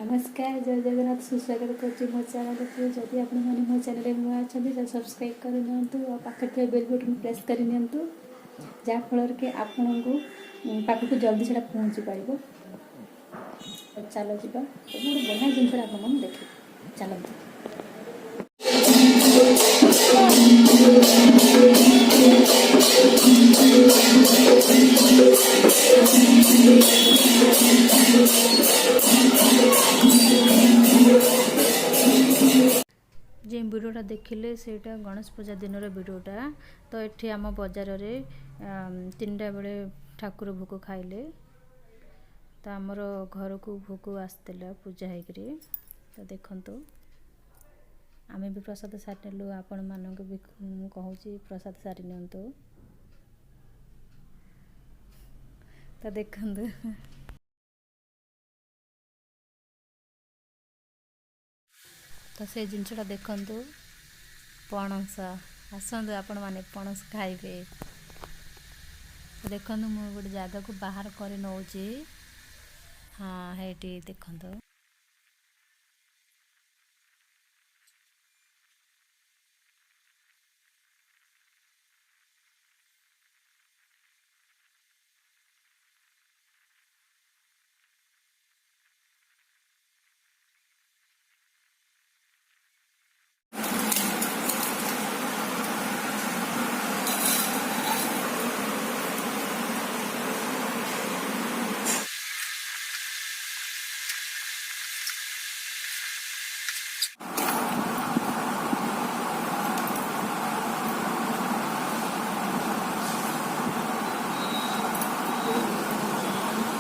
नमस्कार जय जगन्नाथ सुस्वागत कर मो चैनल को जदि आप मो चैनल नुआ अच्छा सब्सक्राइब कर नि पाखे बेल बटन प्रेस कर नि जहाँफल कि आपण को पाखक जल्दी से पहुँची पार चलो जी गोटे बढ़िया जिनस आप देखे चलते जे वीडियोटा देखिले सेटा गणेश पूजा दिन वीडियोटा तो ये आम बजार रे 3टा बेले ठाकुर भोग खाइले तो आमर घर को भोग आसला पूजा होकरी तो देखंतु आमे भी प्रसाद सारी नेलु आपण मानक भी कहूँ प्रसाद सारी नियंतु तो देखंतु तो से जिनसा देखंतु पणस आसतु आपण माने पणस खाइबे तो देखंतु मु गोटे जगह को बाहर कर नौची हाँ हेटी देखंतु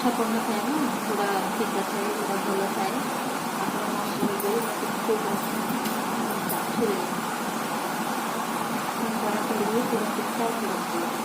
ठाकुर थाए ना पूरा फीका थाए पूरा भल थाए पूरा पिठा